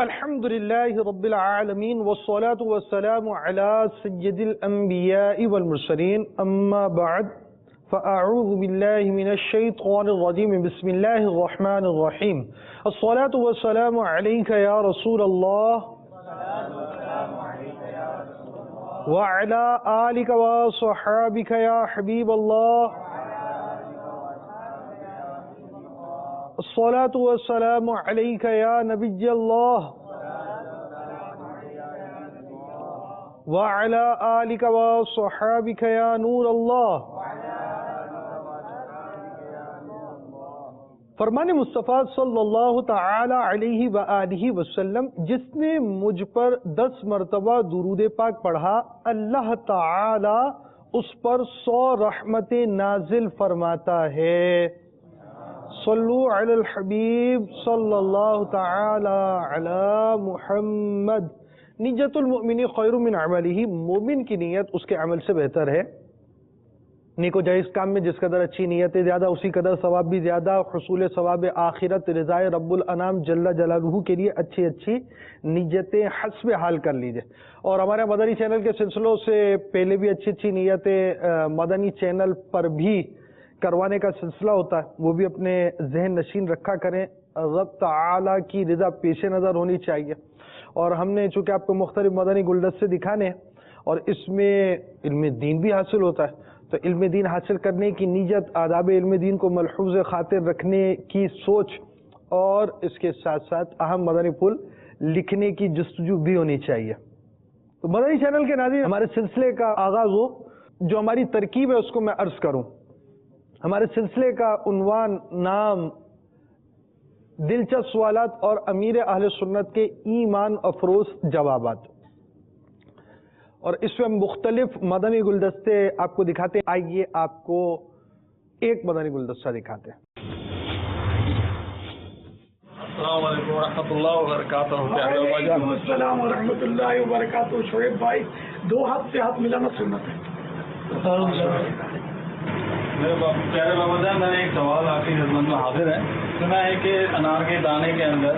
الحمد لله رب العالمين والصلاة والسلام على سيد الأنبياء والمرسلين أما بعد فأعوذ بالله من الشيطان الرجيم بسم الله الرحمن الرحيم الصلاة والسلام عليك يا رسول الله وعلى آلك وصحابك يا حبيب الله الصلاة والسلام عليك يا نبي الله وعلى آلك وصحابك يا نور الله. فرمان مصطفیٰ صلی اللہ تعالی علیہ وآلہ وسلم جس نے مجھ پر 10 مرتبہ درود پاک پڑھا اللہ تعالی اس پر 100 رحمتیں نازل فرماتا ہے. صلو علی الحبیب صلی اللہ تعالی علی محمد. نیت المؤمن خیر من عملہ، مومن کی نیت اس کے عمل سے بہتر ہے. نیک و جائز کام میں جس قدر اچھی نیت ہے زیادہ اسی قدر ثواب بھی زیادہ. حصول ثواب آخرت رضائے رب الانام جل جلالہ کے لیے اچھی اچھی نیتیں حسب حال کر لیجئے. اور ہمارے مدنی چینل کے سلسلوں سے پہلے بھی اچھی اچھی نیتیں مدنی چینل پر بھی کروانے کا سلسلہ ہوتا ہے، وہ بھی اپنے ذہن نشین رکھا کریں. رب تعالی کی رضا پیش نظر ہونی چاہیے. اور ہم نے چونکہ آپ کو مختلف مدنی گلدستے دکھانے ہیں اور اس میں علم دین بھی حاصل ہوتا ہے، تو علم دین حاصل کرنے کی نیت، آداب علم دین کو ملحوظ خاطر رکھنے کی سوچ اور اس کے ساتھ ساتھ اہم مدنی پھول لکھنے کی جستجو بھی ہونی چاہیے. تو مدنی چینل کے ناظرین، ہمارے سلسلے کا آغاز ہو، جو ہماری ترکیب ہے اس کو میں عرض کروں. ہمارے سلسلے کا عنوان، نام، دلچسپ سوالات اور امیر اہل سنت کے ایمان افروز جوابات. اور اس میں مختلف مدنی گلدستے آپ کو دکھاتے ہیں. آئیے آپ کو ایک مدنی گلدستہ دکھاتے ہیں. السلام علیکم ورحمۃ اللہ وبرکاتہ. وعلیکم السلام ورحمۃ اللہ وبرکاتہ. شعیب بھائی، 2 ہاتھ سے ہاتھ ملانا سنت ہے. میرے پیارے بابا جان، میں نے ایک سوال آپ کی خدمت میں حاضر ہے. سنا ہے کہ انار کے دانے کے اندر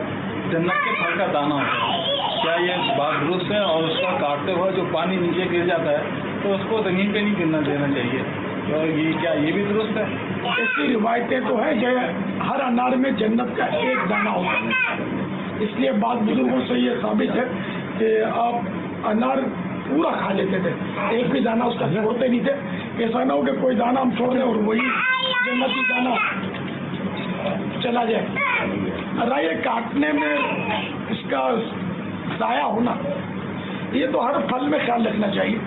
جنت کے پھل کا دانہ ہوتا ہے، کیا یہ بات درست ہے؟ اور اس کا کاٹتے ہوئے جو پانی نیچے گر جاتا ہے تو اس کو زمین پہ نہیں گرنا دینا چاہیے، تو کیا یہ بھی درست ہے؟ اس کی روایتیں تو ہے کہ ہر انار میں جنت کا ایک دانہ ہوتا ہے. اس لیے بعض بزرگوں سے یہ ثابت ہے کہ آپ انار پورا کھا لیتے تھے، ایک بھی دانہ اس کا چھوڑتے نہیں تھے. ایسا نہ ہو کہ کوئی دانہ ہم چھوڑ دیں اور وہی جنتی دانہ چلا جائے. رائے کاٹنے میں اس کا ضائع ہونا، یہ تو ہر پھل میں خیال رکھنا چاہیے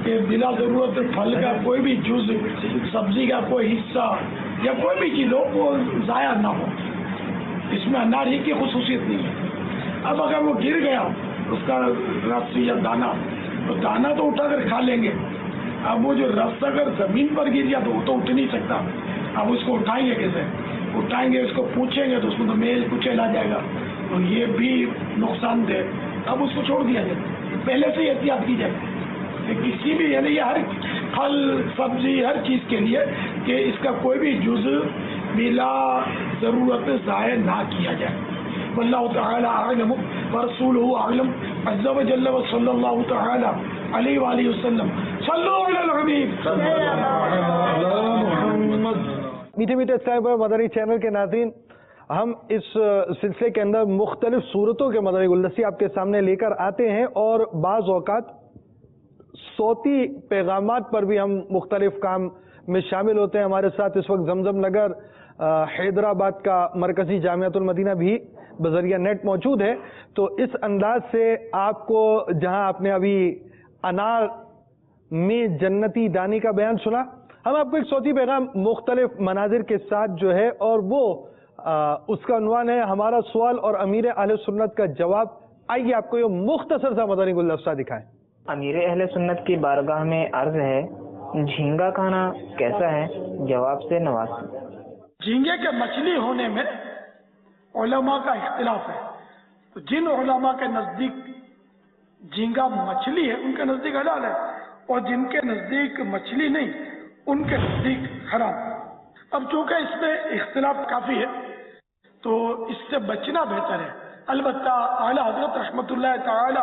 کہ بلا ضرورت پھل کا کوئی بھی جز، سبزی کا کوئی حصہ یا کوئی بھی چیز ہو وہ ضائع نہ ہو. اس میں انار ہی کی خصوصیت نہیں ہے. اب اگر وہ گر گیا اس کا رس یا دانہ، تو دانہ تو اٹھا کر کھا لیں گے. اب وہ جو رس اگر زمین پر گر گیا تو وہ تو اٹھ نہیں سکتا. اب اس کو اٹھائیں گے کیسے؟ اٹھائیں گے، اس کو پوچھیں گے تو اس کو تو میل کچیل آ جائے گا، تو یہ بھی نقصان دہ. اب اس کو چھوڑ دیا جائے، پہلے سے ہی احتیاط کی جائے کہ کسی بھی، یعنی یہ ہر پھل سبزی ہر چیز کے لیے کہ اس کا کوئی بھی جز بلا ضرورت ضائع نہ کیا جائے. واللہ تعالی اعلم ورسولہ اعلم عز وجل وصلی اللہ تعالی علیہ وآلہ وسلم. صلو علی الحبیب. میٹھے میٹھے صاحب مدنی چینل کے ناظرین، ہم اس سلسلے کے اندر مختلف صورتوں کے مدنی گلدستے آپ کے سامنے لے کر آتے ہیں، اور بعض اوقات صوتی پیغامات پر بھی ہم مختلف کام میں شامل ہوتے ہیں. ہمارے ساتھ اس وقت زمزم نگر حیدرآباد کا مرکزی جامعۃ المدینہ بھی بذریعہ نیٹ موجود ہے. تو اس انداز سے آپ کو، جہاں آپ نے ابھی انار میں جنتی دانی کا بیان سنا، ہم آپ کو ایک صوتی پیغام مختلف مناظر کے ساتھ جو ہے، اور وہ اس کا عنوان ہے ہمارا سوال اور امیر اہل سنت کا جواب. آئیے آپ کو یہ مختصر سا مدنی گلدستہ دکھائیں. امیر اہل سنت کی بارگاہ میں عرض ہے، جھینگا کھانا کیسا ہے؟ جواب سے نواز. جھینگے کے مچھلی ہونے میں علماء کا اختلاف ہے. تو جن علماء کے نزدیک جھینگا مچھلی ہے ان کے نزدیک حلال ہے، اور جن کے نزدیک مچھلی نہیں ان کے نزدیک حرام. اب چونکہ اس میں اختلاف کافی ہے تو اس سے بچنا بہتر ہے. البتہ اعلیٰ حضرت رحمۃ اللہ تعالی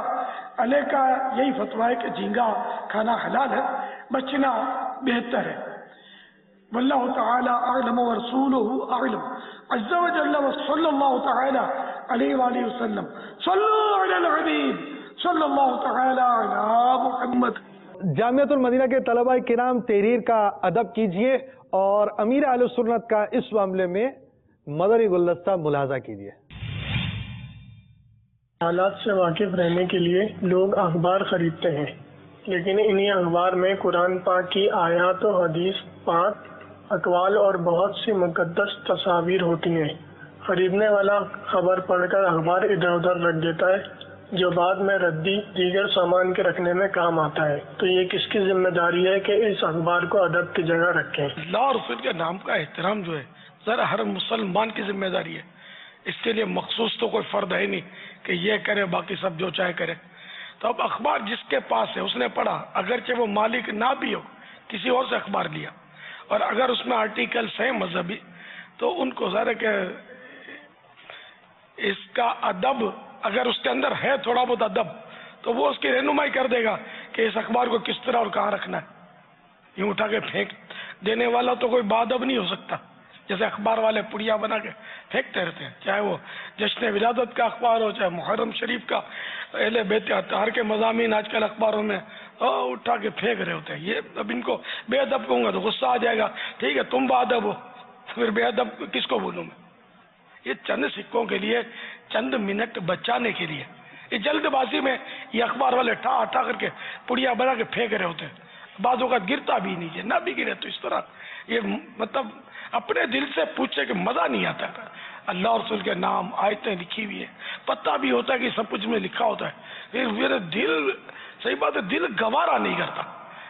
علیہ کا یہی فتویٰ ہے کہ جھینگا کھانا حلال ہے، بچنا بہتر ہے۔ واللہ تعالی اعلم ورسولہ اعلم عز وجل وصلی اللہ تعالی علیہ وآلہ وسلم صلوا علی الحبیب صلی اللہ تعالی علی محمد۔ جامعۃ المدینہ کے طلباء کرام تحریر کا ادب کیجیے اور امیر اہل سنت کا اس معاملے میں مدنی گلدستہ ملاحظہ کیجیے۔ حالات سے واقف رہنے کے لیے لوگ اخبار خریدتے ہیں، لیکن انہی اخبار میں قرآن پاک کی آیات و حدیث پاک اقوال اور بہت سی مقدس تصاویر ہوتی ہیں۔ خریدنے والا خبر پڑھ کر اخبار ادھر ادھر رکھ دیتا ہے، جو بعد میں ردی دیگر سامان کے رکھنے میں کام آتا ہے۔ تو یہ کس کی ذمہ داری ہے کہ اس اخبار کو ادب کی جگہ رکھیں؟ اللہ اور رسول کے نام کا احترام جو ہے ذرا ہر مسلمان کی ذمہ داری ہے۔ اس کے لیے مخصوص تو کوئی فرد ہے نہیں کہ یہ کرے باقی سب جو چاہے کرے۔ تو اب اخبار جس کے پاس ہے اس نے پڑھا، اگرچہ وہ مالک نہ بھی ہو، کسی اور سے اخبار لیا، اور اگر اس میں آرٹیکلس ہیں مذہبی تو ان کو ظاہر کہ اس کا ادب اگر اس کے اندر ہے تھوڑا بہت ادب تو وہ اس کی رہنمائی کر دے گا کہ اس اخبار کو کس طرح اور کہاں رکھنا ہے۔ یوں اٹھا کے پھینک دینے والا تو کوئی بادب نہیں ہو سکتا، جیسے اخبار والے پڑیا بنا کے پھینکتے رہتے ہیں، چاہے وہ جشن ولادت کا اخبار ہو، چاہے محرم شریف کا، اہل بیت اطہار کے مضامین آج کل اخباروں میں اٹھا کے پھینک رہے ہوتے ہیں۔ یہ اب ان کو بے ادب کہوں گا تو غصہ آ جائے گا، ٹھیک ہے تم با ادب ہو، پھر بے ادب کس کو بولوں میں؟ یہ چند سکوں کے لیے، چند منٹ بچانے کے لیے، یہ جلد بازی میں یہ اخبار والے ٹھا کر کے پڑیا بنا کے پھینک رہے ہوتے ہیں، بعضوں کا گرتا بھی نہیں ہے، نہ بھی گرے تو اس طرح یہ مطلب اپنے دل سے پوچھے کہ مزہ نہیں آتا ہے۔ اللہ اور رسول کے نام آیتیں لکھی ہوئی ہیں، پتہ بھی ہوتا ہے کہ سب کچھ میں لکھا ہوتا ہے، پھر میرے دل، صحیح بات ہے، دل گوارا نہیں کرتا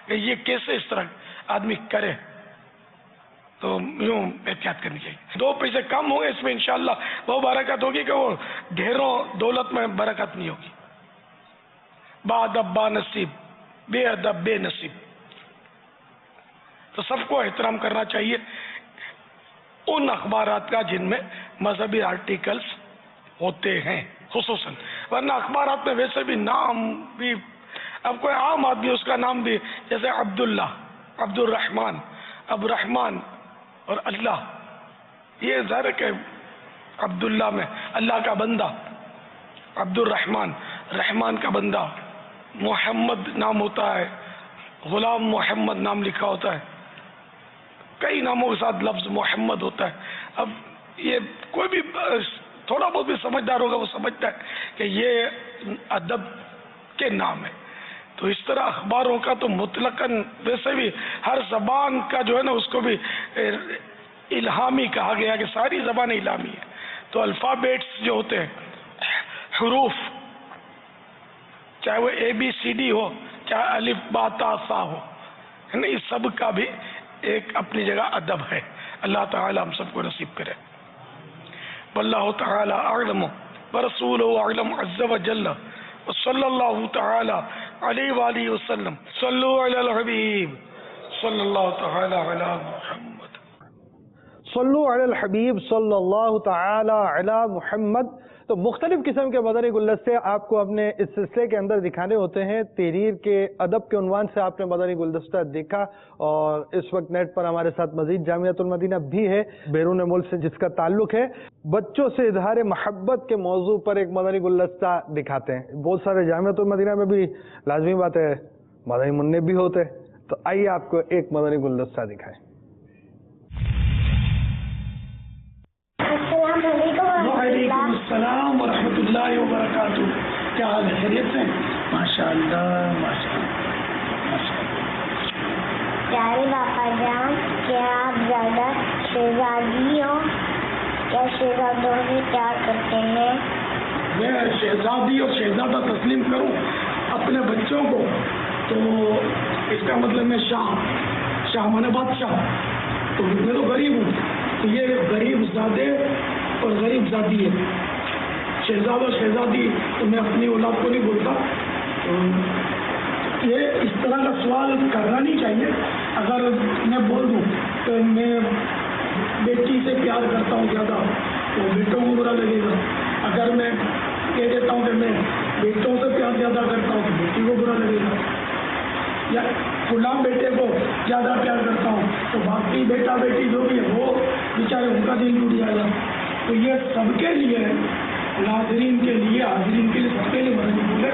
کہ یہ کیسے اس طرح آدمی کرے، تو یوں احتیاط کرنی چاہیے۔ 2 پیسے کم ہوں گے اس میں انشاءاللہ وہ برکت ہوگی کہ وہ ڈھیروں دولت میں برکت نہیں ہوگی۔ با ادب با نصیب، بے ادب بے نصیب۔ تو سب کو احترام کرنا چاہیے ان اخبارات کا جن میں مذہبی آرٹیکلز ہوتے ہیں خصوصاً، ورنہ اخبارات میں ویسے بھی نام بھی، اب کوئی عام آدمی اس کا نام بھی جیسے عبداللہ، عبد الرحمن، اب رحمان اور اللہ، یہ ظاہر ہے کہ عبداللہ میں اللہ کا بندہ، عبد الرحمن رحمان کا بندہ، محمد نام ہوتا ہے، غلام محمد نام لکھا ہوتا ہے، کئی ناموں کے ساتھ لفظ محمد ہوتا ہے۔ اب یہ کوئی بھی تھوڑا بہت بھی سمجھدار ہوگا وہ سمجھتا ہے کہ یہ ادب کے نام ہے۔ تو اس طرح اخباروں کا تو مطلقاً ویسے بھی ہر زبان کا جو ہے نا اس کو بھی الہامی کہا گیا کہ ساری زبانیں الہامی ہیں۔ تو الفابیٹس جو ہوتے ہیں، حروف، چاہے وہ ABCD ہو، چاہے الف با تا سا ہو، اس سب کا بھی ایک اپنی جگہ ادب ہے۔ اللہ تعالی ہم سب کو نصیب کرے۔ واللہ تعالی اعلم ورسولہ اعلم عز وجل وصلی اللہ تعالی علیہ وآلہ وسلم صلو علی الحبیب صلی اللہ تعالی علی محمد۔ صلو علی الحبیب صلی اللہ تعالی علی محمد۔ تو مختلف قسم کے مدنی گلدستے آپ کو اپنے اس سلسلے کے اندر دکھانے ہوتے ہیں۔ تحریر کے ادب کے عنوان سے آپ نے مدنی گلدستہ دیکھا، اور اس وقت نیٹ پر ہمارے ساتھ مزید جامعۃ المدینہ بھی ہے بیرون ملک سے جس کا تعلق ہے، بچوں سے اظہار محبت کے موضوع پر ایک مدنی گلدستہ دکھاتے ہیں۔ بہت سارے جامعۃ المدینہ میں بھی لازمی بات ہے مدنی منع بھی ہوتے، تو آئیے آپ کو ایک مدنی گلدستہ دکھائیں۔ وعلیکم السلام ورحمۃ اللہ وبرکاتہ۔ کیا حال ہے؟ خیریت سے؟ ماشاء اللہ ماشاء اللہ۔ پیارے باپا جان، کیا آپ زیادہ شہزادیوں یا شہزادوں سے پیار کرتے ہیں؟ میں شہزادی اور شہزادہ تسلیم کروں اپنے بچوں کو تو اس کا مطلب میں شاہ مانے بادشاہ، تو میں تو غریب ہوں، تو یہ غریب زادے اور غریب زادی ہے۔ شہزادہ شہزادی تو میں اپنی اولاد کو نہیں بولتا، تو یہ اس طرح کا سوال کرنا نہیں چاہیے۔ اگر میں بول دوں کہ میں بیٹی سے پیار کرتا ہوں زیادہ تو بیٹوں کو برا لگے گا، اگر میں کہہ دیتا ہوں کہ میں بیٹوں سے پیار زیادہ کرتا ہوں تو بیٹی کو برا لگے گا، یا فلاں بیٹے کو زیادہ پیار کرتا ہوں تو باقی بیٹا بیٹی جو بھی ہے وہ بیچارے ان کا دل ٹوٹ جائے گا. تو یہ سب کے لیے ناظرین کے لیے، حاضرین کے لیے، سب کے لیے مدنی پھول ہے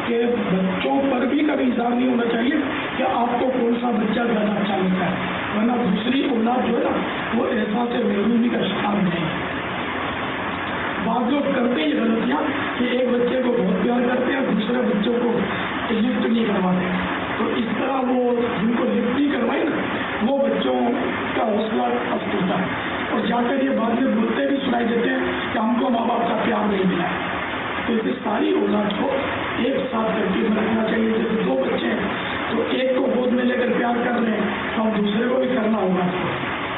کہ بچوں پر بھی کبھی اظہار نہیں ہونا چاہیے کہ آپ کو کون سا بچہ زیادہ اچھا لگتا ہے، ورنہ دوسری اولاد جو ہے نا وہ احساس محرومی کا شکار نہیں ہے. بعض لوگ کرتے ہیں غلطیاں کہ ایک بچے کو بہت پیار کرتے ہیں، دوسرے بچوں کو لفٹ نہیں کرواتے. تو اس طرح وہ جن کو لفٹ نہیں کروائی نا وہ بچوں کا حوصلہ افت ہوتا ہے، اور جا کر یہ بعد میں بولتے بھی سنائی دیتے ہیں کہ ہم کو ماں باپ کا پیار نہیں ملا. تو اس ساری اولاد کو ایک ساتھ ترتیب میں رکھنا چاہیے. جیسے دو بچے ہیں تو ایک کو گود میں لے کر پیار کر رہے ہیں تو ہم دوسرے کو بھی کرنا ہوگا،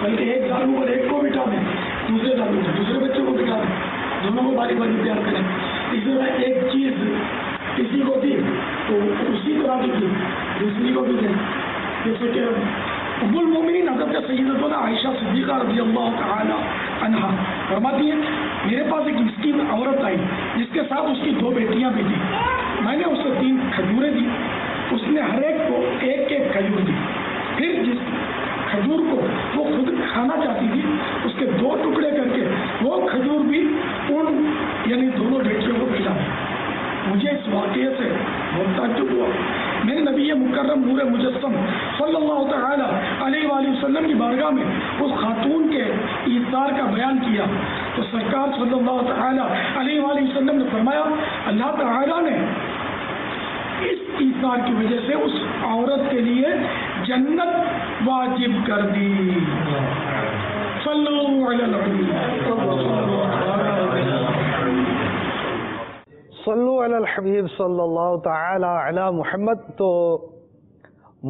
بلکہ ایک دالو پر ایک کو بٹھا دیں، دوسرے دالو پر دوسرے بچے کو بٹھا دیں، دونوں کو باری باری پیار کریں. اس طرح ایک چیز کسی کو دی تو اسی طرح کی دوسری کو بھی دیں. جیسے کہ ام المومنین حضرت سیدتنا عائشہ صدیقہ رضی اللہ تعالی عنہا فرماتی ہیں میرے پاس ایک مسکین عورت آئی جس کے ساتھ اس کی 2 بیٹیاں بھی تھیں. میں نے اسے 3 کھجوریں دی، اس نے ہر ایک کو ایک ایک کھجور دی. پھر جس کھجور کو وہ خود کھانا چاہتی تھی اس کے 2 ٹکڑے کر کے وہ کھجور بھی ان یعنی دونوں بیٹیوں کو کھلا دی. مجھے اس واقعے سے بہت تعجب ہوا. میں نے نبی مکرم نور مجسم صلی اللہ تعالی علیہ وآلہ وسلم کی بارگاہ میں اس خاتون کے ایثار کا بیان کیا تو سرکار صلی اللہ تعالی علیہ وآلہ وسلم نے فرمایا اللہ تعالی نے اس ایثار کی وجہ سے اس عورت کے لیے جنت واجب کر دی. صلو علی النبی صلو علی الحبیب صلی اللہ تعالی علی محمد. تو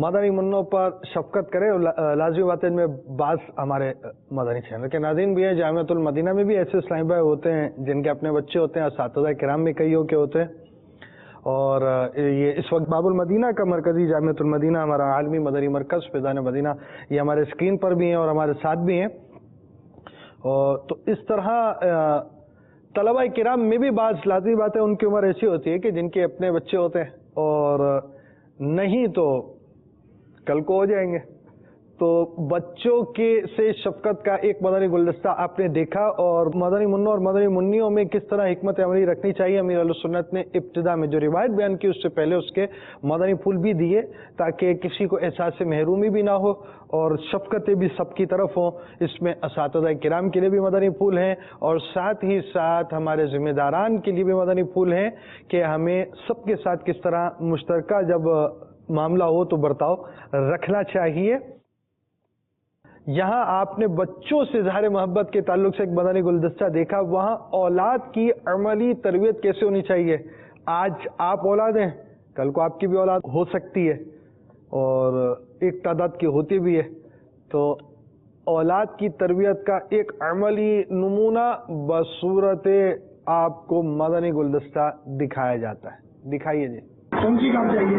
مدنی منوں پر شفقت کرے. لازمی بات ہے ان میں بعض ہمارے مدنی چینل کے ناظرین بھی ہیں. جامعۃ المدینہ میں بھی ایسے اسلامی بھائی ہوتے ہیں جن کے اپنے بچے ہوتے ہیں، اساتذہ کرام میں کئیوں کے ہوتے ہیں. اور یہ اس وقت باب المدینہ کا مرکزی جامعۃ المدینہ ہمارا عالمی مدنی مرکز فیضان مدینہ یہ ہمارے اسکرین پر بھی ہیں اور ہمارے ساتھ بھی ہیں. اور تو اس طرح طلباء کرام میں بھی بعض لازمی باتیں ان کی عمر ایسی ہوتی ہے کہ جن کے اپنے بچے ہوتے ہیں اور نہیں تو کل کو ہو جائیں گے. تو بچوں کے سے شفقت کا ایک مدنی گلدستہ آپ نے دیکھا، اور مدنی منوں اور مدنی منیوں میں کس طرح حکمت عملی رکھنی چاہیے. امیر اہل سنت نے ابتدا میں جو روایت بیان کی اس سے پہلے اس کے مدنی پھول بھی دیے تاکہ کسی کو احساس محرومی بھی نہ ہو اور شفقتیں بھی سب کی طرف ہوں. اس میں اساتذہ کرام کے لیے بھی مدنی پھول ہیں اور ساتھ ہی ساتھ ہمارے ذمہ داران کے لیے بھی مدنی پھول ہیں کہ ہمیں سب کے ساتھ کس طرح مشترکہ جب معاملہ ہو تو برتاؤ رکھنا چاہیے. یہاں آپ نے بچوں سے اظہار محبت کے تعلق سے ایک مدنی گلدستہ دیکھا. وہاں اولاد کی عملی تربیت کیسے ہونی چاہیے. آج آپ اولاد ہیں، کل کو آپ کی بھی اولاد ہو سکتی ہے اور ایک تعداد کی ہوتی بھی ہے. تو اولاد کی تربیت کا ایک عملی نمونہ بصورت آپ کو مدنی گلدستہ دکھایا جاتا ہے. دکھائیے جی. کون سی کام چاہیے؟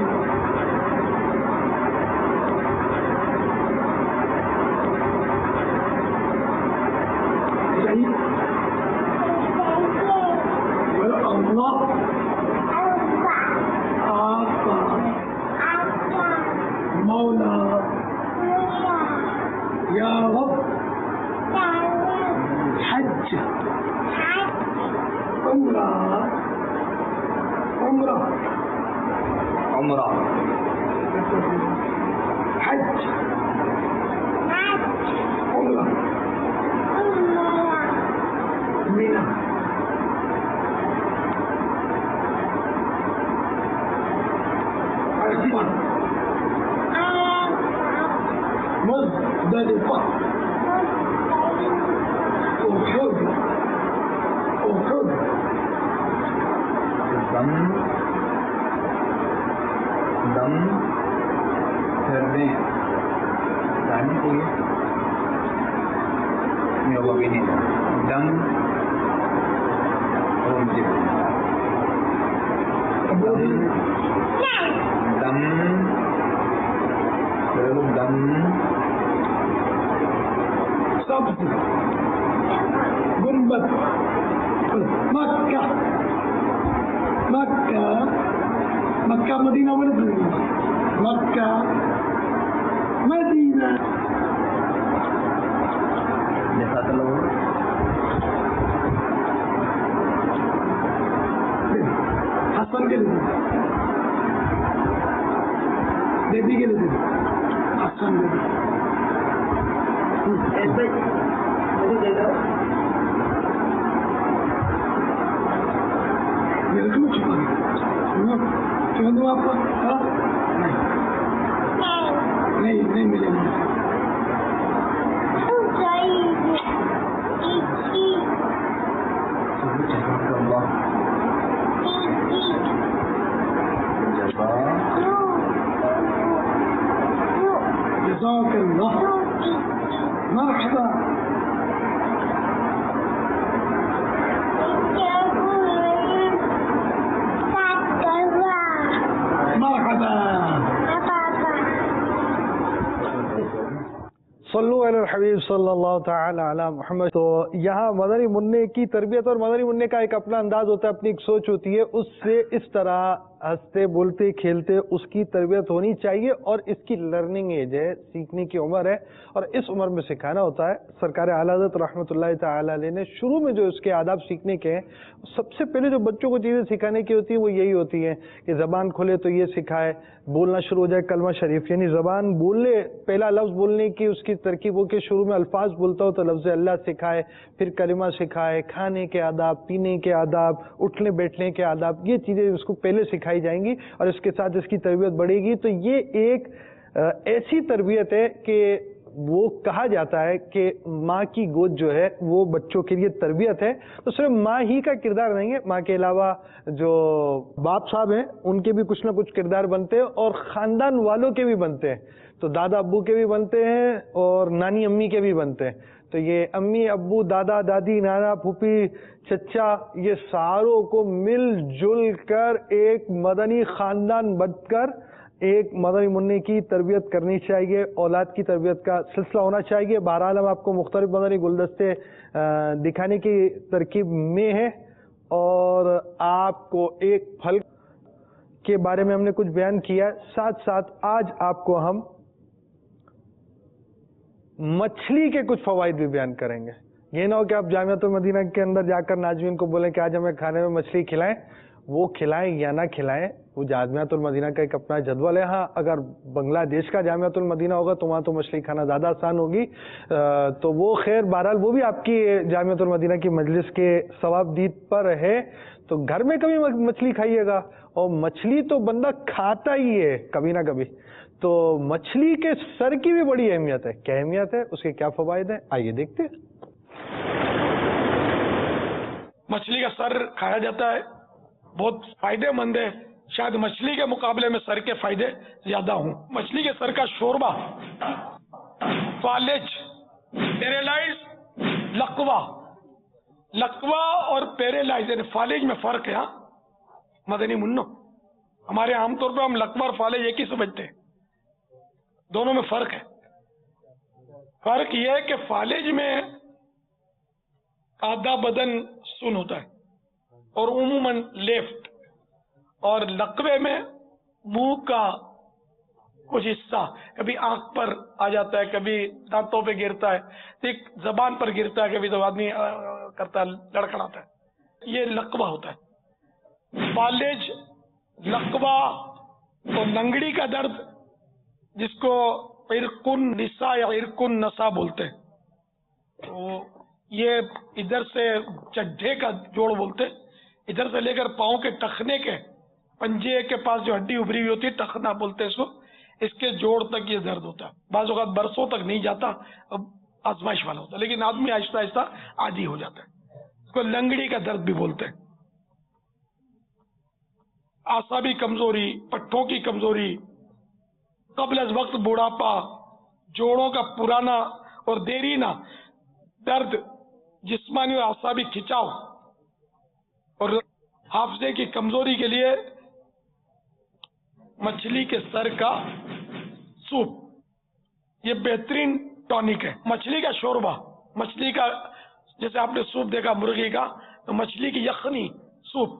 مولا یا رب حج عمرہ عمرہ عمرہ حج عمرہ مینا مزدلفہ احد دم کر دیں جانے چاہیے یوگا بھی نہیں دم اور دم دم سبز گنبد مکہ مکہ مکہ مدینہ بولے مکہ مدینہ حسن کے لیے بیبی کے لیے حسن ایسے بالکل چھپا دوں آپ کو نہیں ملے گا جزاک اللہ مرحبا صلو علی الحبیب صلی اللہ تعالی علی محمد. تو یہاں مدنی منع کی تربیت اور مدنی منع کا ایک اپنا انداز ہوتا ہے، اپنی ایک سوچ ہوتی ہے، اس سے اس طرح ہنستے بولتے کھیلتے اس کی تربیت ہونی چاہیے، اور اس کی لرننگ ایج ہے، سیکھنے کی عمر ہے، اور اس عمر میں سکھانا ہوتا ہے. سرکار اعلیٰ حضرت رحمۃ اللہ تعالی علیہ نے شروع میں جو اس کے آداب سیکھنے کے ہیں، سب سے پہلے جو بچوں کو چیزیں سکھانے کی ہوتی ہیں وہ یہی ہوتی ہیں کہ زبان کھلے تو یہ سکھائے، بولنا شروع ہو جائے کلمہ شریف، یعنی زبان بولنے، پہلا لفظ بولنے کی اس کی ترکیب ہو کے شروع میں الفاظ بولتا ہو تو لفظ اللہ سکھائے، پھر کلمہ سکھائے، کھانے کے آداب، پینے کے آداب، اٹھنے بیٹھنے کے آداب، یہ چیزیں اس کو پہلے سکھائی جائیں گی اور اس کے ساتھ اس کی تربیت بڑھے گی. تو یہ ایک ایسی تربیت ہے کہ وہ کہا جاتا ہے کہ ماں کی گود جو ہے وہ بچوں کے لیے تربیت ہے. تو صرف ماں ہی کا کردار نہیں ہے، ماں کے علاوہ جو باپ صاحب ہیں ان کے بھی کچھ نہ کچھ کردار بنتے ہیں، اور خاندان والوں کے بھی بنتے ہیں. تو دادا ابو کے بھی بنتے ہیں اور نانی امی کے بھی بنتے ہیں. تو یہ امی ابو دادا دادی نانا پھوپھی چچا، یہ ساروں کو مل جل کر ایک مدنی خاندان بن کر ایک مدنی منع کی تربیت کرنی چاہیے، اولاد کی تربیت کا سلسلہ ہونا چاہیے. بہرحال ہم آپ کو مختلف مدنی گلدستے دکھانے کی ترکیب میں ہے، اور آپ کو ایک پھل کے بارے میں ہم نے کچھ بیان کیا ہے، ساتھ ساتھ آج آپ کو ہم مچھلی کے کچھ فوائد بھی بیان کریں گے. یہ نہ ہو کہ آپ جامعۃ المدینہ کے اندر جا کر ناظرین کو بولیں کہ آج ہمیں کھانے میں مچھلی کھلائیں. وہ کھلائیں یا نہ کھلائیں، وہ جامعۃ المدینہ کا ایک اپنا جدول ہے. ہاں اگر بنگلہ دیش کا جامعۃ المدینہ ہوگا تو وہاں تو مچھلی کھانا زیادہ آسان ہوگی. تو وہ خیر بہرحال وہ بھی آپ کی جامعۃ المدینہ کی مجلس کے ثواب دید پر ہے. تو گھر میں کبھی مچھلی کھائیے گا، اور مچھلی تو بندہ کھاتا ہی ہے کبھی نہ کبھی. تو مچھلی کے سر کی بھی بڑی اہمیت ہے. کیا اہمیت ہے، اس کے کیا فوائد ہیں، آئیے دیکھتے ہیں. مچھلی کا سر کھایا جاتا ہے، بہت فائدے مند ہے. شاید مچھلی کے مقابلے میں سر کے فائدے زیادہ ہوں. مچھلی کے سر کا شوربہ، فالج، پیرالائز، لقوا اور پیرالائز، یعنی فالج میں فرق ہے. مدنی منو، ہمارے عام طور پہ ہم لقوا اور فالج ایک ہی سمجھتے ہیں، دونوں میں فرق ہے. فرق یہ ہے کہ فالج میں آدھا بدن سن ہوتا ہے اور عموماً لیفٹ، اور لقوے میں منہ کا کچھ حصہ کبھی آنکھ پر آ جاتا ہے، کبھی دانتوں پہ گرتا ہے، ایک زبان پر گرتا ہے، کبھی تو آدمی کرتا ہے لڑکھڑاتا ہے. یہ لقوہ ہوتا ہے. فالج، لقوہ اور لنگڑی کا درد، جس کو عرقن نسا یا عرقن نسا بولتے ہیں، تو یہ ادھر سے چڈھے کا جوڑ بولتے ہیں، ادھر سے لے کر پاؤں کے ٹخنے کے پنجے کے پاس جو ہڈی ابری ہوئی ہوتی ہے ٹخنا بولتے ہیں اس کو، اس کے جوڑ تک یہ درد ہوتا ہے. بعض اوقات برسوں تک نہیں جاتا، اب آزمائش والا ہوتا ہے، لیکن آدمی آہستہ آہستہ عادی ہو جاتا ہے. اس کو لنگڑی کا درد بھی بولتے ہیں. اعصابی کمزوری، پٹھوں کی کمزوری، قبل از وقت بڑھاپا، جوڑوں کا پرانا اور دیرینہ درد، جسمانی اور اعصابی کھچاؤ، اور حافظے کی کمزوری کے لیے مچھلی کے سر کا سوپ یہ بہترین ٹونک ہے. مچھلی کا شوربہ، مچھلی کا جیسے آپ نے سوپ دیکھا مرغی کا، تو مچھلی کی یخنی سوپ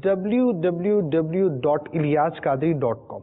www.ilyasqadri.com,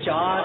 4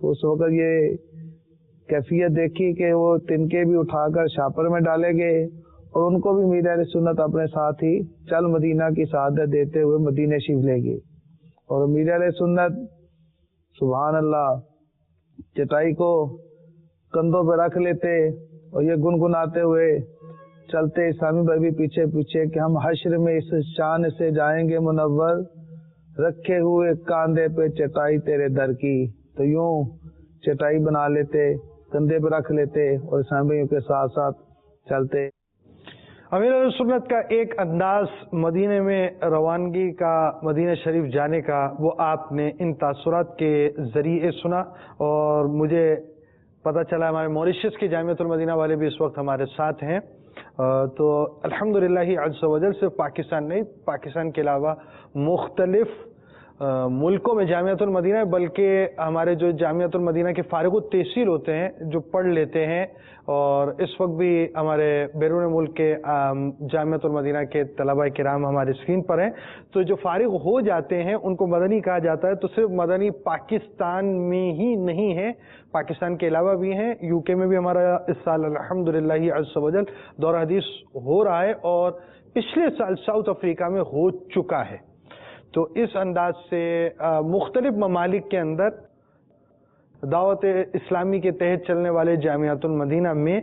تو اس وقت یہ کیفیت دیکھی کہ وہ تنکے بھی اٹھا کر شاپر میں ڈالے گئے اور ان کو بھی میر اہل سنت اپنے ساتھ ہی چل مدینہ کی سعادت دیتے ہوئے مدینہ شریف لے گئے. اور میر اہل سنت سبحان اللہ چٹائی کو کندھوں پہ رکھ لیتے اور یہ گنگناتے ہوئے چلتے اسلامی بھائی بھی پیچھے پیچھے کہ ہم حشر میں اس شان سے جائیں گے منور، رکھے ہوئے کاندھے پہ چٹائی تیرے در کی. تو یوں چٹائی بنا لیتے، کندھے پہ رکھ لیتے اور اسلامی بھائیوں کے ساتھ ساتھ چلتے. امیر اہل سنت کا ایک انداز مدینے میں روانگی کا، مدینہ شریف جانے کا، وہ آپ نے ان تاثرات کے ذریعے سنا. اور مجھے پتہ چلا ہمارے موریشس کے جامعۃ المدینہ والے بھی اس وقت ہمارے ساتھ ہیں. تو الحمدللہ عز و جل صرف پاکستان نہیں، پاکستان کے علاوہ مختلف ملکوں میں جامعۃ المدینہ، بلکہ ہمارے جو جامعۃ المدینہ کے فارغ التحصیل ہوتے ہیں جو پڑھ لیتے ہیں، اور اس وقت بھی ہمارے بیرون ملک کے جامعۃ المدینہ کے طلباء کرام ہمارے اسکرین پر ہیں. تو جو فارغ ہو جاتے ہیں ان کو مدنی کہا جاتا ہے. تو صرف مدنی پاکستان میں ہی نہیں ہے، پاکستان کے علاوہ بھی ہیں. یو کے میں بھی ہمارا اس سال الحمدللہ عز و جل دورہ حدیث ہو رہا ہے، اور پچھلے سال ساؤتھ افریقہ میں ہو چکا ہے. تو اس انداز سے مختلف ممالک کے اندر دعوت اسلامی کے تحت چلنے والے جامعۃ المدینہ میں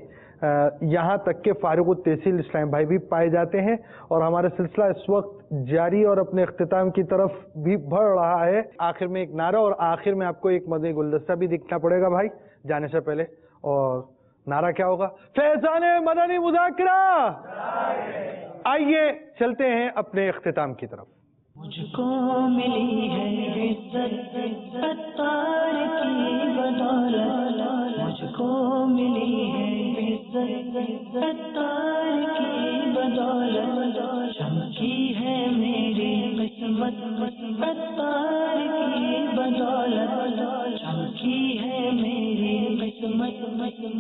یہاں تک کہ فارغ التحصیل اسلام بھائی بھی پائے جاتے ہیں. اور ہمارا سلسلہ اس وقت جاری اور اپنے اختتام کی طرف بھی بڑھ رہا ہے. آخر میں ایک نعرہ اور آخر میں آپ کو ایک مدنی گلدستہ بھی دکھنا پڑے گا بھائی جانے سے پہلے. اور نعرہ کیا ہوگا؟ فیضان مدنی مذاکرہ. آئیے چلتے ہیں اپنے اختتام کی طرف. مجھ کو ملی ہے عزت ستار کی بدولت، مجھ کو ملی ہے عزت ستار کی بدولت، چمکی ہے میری قسمت ستار کی بدولت، چمکی ہے میری قسمت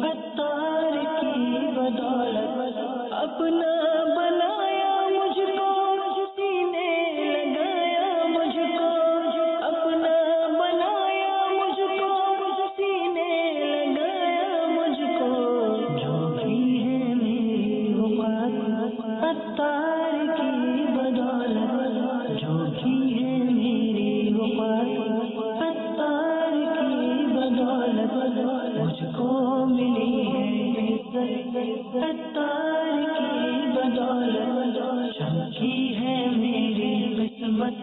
ستار کی بدولت. اپنا بنایا مجھ کو سینے لگایا، مجھ کو اپنا بنایا، مجھ کو سینے لگایا، مجھ کو جو بھی ہے میری وفات ستار کی بدولت، جو بھی ہے میری وفات ستار کی بدولت، مجھ کو ملی ہے عزت ستار کی بدولت، چمکی ہے میری قسمت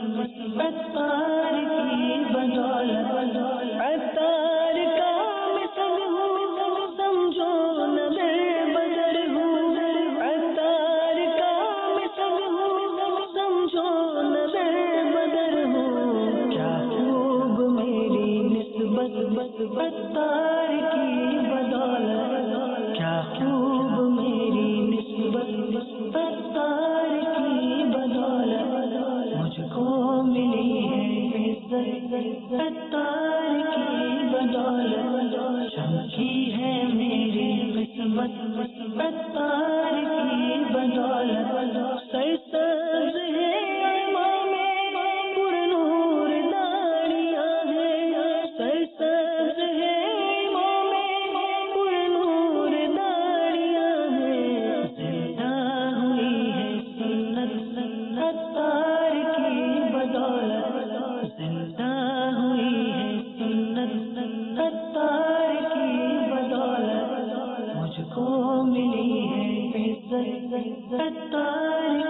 ستار کی بدولت. ستار کا مثل ہوں سمجھو نہ در بدر ہوں، ستار کا مثل ہوں سمجھو نہ در بدر ہوں. کیا خوب میری نسبت ستار کی بدولت، کیا خوب میری نسبت ستار کی بدولت، مجھ کو ملی ہے عزت ستار کی بدولت، چمکی ہے میری قسمت ستار کی بدولت. سرسبز ہے امام پر نور داڑیاں ہیں، سرسبز ہے امام پر نور داڑیاں ہیں. زندہ ہوئی ہے سنت ستار کی بدولت، زندہ ہوئی ہے سنت ستار کی بدولت، مجھ کو ملی ہے عزت ستار